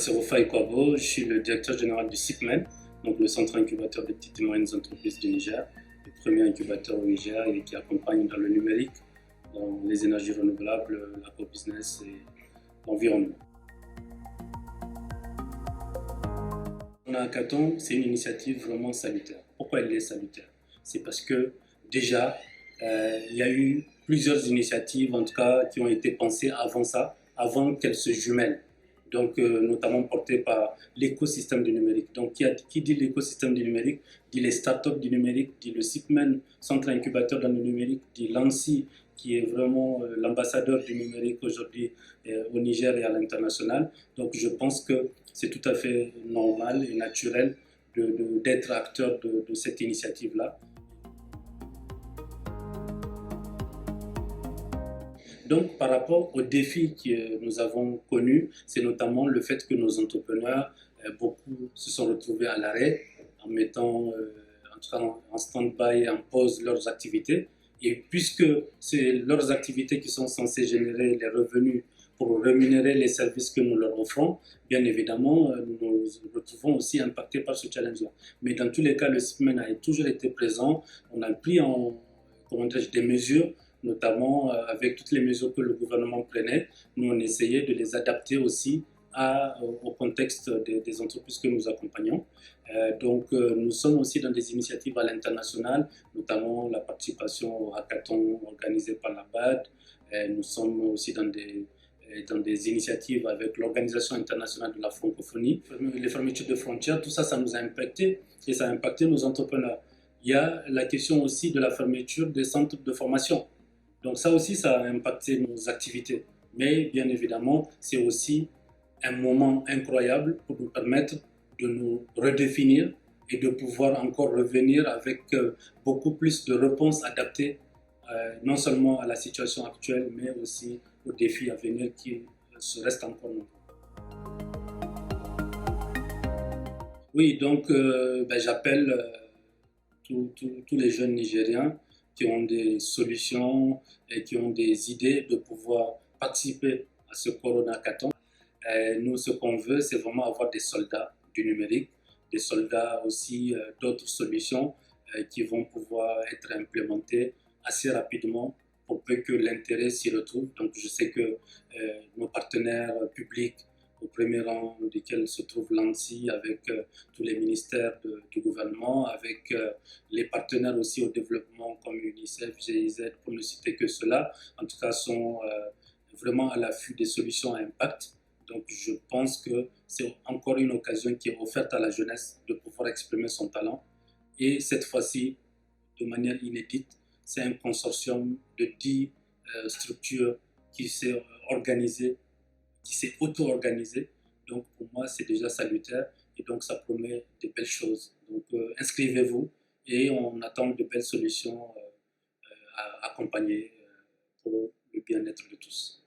c'est Rofai Kwabo, je suis le directeur général du CIPMEN, donc le centre incubateur des petites et moyennes entreprises du Niger, le premier incubateur au Niger et qui accompagne dans le numérique, dans les énergies renouvelables, l'agrobusiness et l'environnement. On a Hackathon, c'est une initiative vraiment salutaire. Pourquoi elle est salutaire? C'est parce que déjà, il y a eu plusieurs initiatives, en tout cas, qui ont été pensées avant ça, avant qu'elles se jumellent. Donc, notamment portées par l'écosystème du numérique. Donc, qui dit l'écosystème du numérique, dit les startups du numérique, dit le CIPMEN, centre incubateur dans le numérique, dit l'ANSI, qui est vraiment l'ambassadeur du numérique aujourd'hui au Niger et à l'international. Donc, je pense que c'est tout à fait normal et naturel d'être acteur de cette initiative-là. Donc, par rapport aux défis que nous avons connus, c'est notamment le fait que nos entrepreneurs, beaucoup se sont retrouvés à l'arrêt en mettant en stand-by et en pause leurs activités. Et puisque c'est leurs activités qui sont censées générer les revenus pour rémunérer les services que nous leur offrons, bien évidemment, nous nous retrouvons aussi impactés par ce challenge-là. Mais dans tous les cas, le CIPMEN a toujours été présent. On a pris des mesures, notamment avec toutes les mesures que le gouvernement prenait. Nous, on essayait de les adapter aussi au contexte des entreprises que nous accompagnons. Nous sommes aussi dans des initiatives à l'international, notamment la participation au hackathon organisé par la BAD. Nous sommes aussi dans des initiatives avec l'Organisation internationale de la francophonie. Les fermetures de frontières, tout ça, ça nous a impacté et ça a impacté nos entrepreneurs. Il y a la question aussi de la fermeture des centres de formation. Donc ça aussi, ça a impacté nos activités. Mais bien évidemment, c'est aussi un moment incroyable pour nous permettre de nous redéfinir et de pouvoir encore revenir avec beaucoup plus de réponses adaptées, non seulement à la situation actuelle, mais aussi aux défis à venir qui restent encore nombreux. Oui, donc j'appelle tous les jeunes Nigériens qui ont des solutions et qui ont des idées de pouvoir participer à ce Corona Hackathon. Nous, ce qu'on veut, c'est vraiment avoir des soldats du numérique, des soldats aussi d'autres solutions qui vont pouvoir être implémentées assez rapidement pour peu que l'intérêt s'y retrouve. Donc, je sais que nos partenaires publics, au premier rang desquels se trouve l'ANSI avec tous les ministères du gouvernement, avec les partenaires aussi au développement comme UNICEF, GIZ, pour ne citer que cela, en tout cas sont vraiment à l'affût des solutions à impact. Donc je pense que c'est encore une occasion qui est offerte à la jeunesse de pouvoir exprimer son talent. Et cette fois-ci, de manière inédite, c'est un consortium de 10 structures qui s'est organisé, qui s'est auto-organisé. Donc pour moi, c'est déjà salutaire et donc ça promet de belles choses. Donc inscrivez-vous et on attend de belles solutions à accompagner pour le bien-être de tous.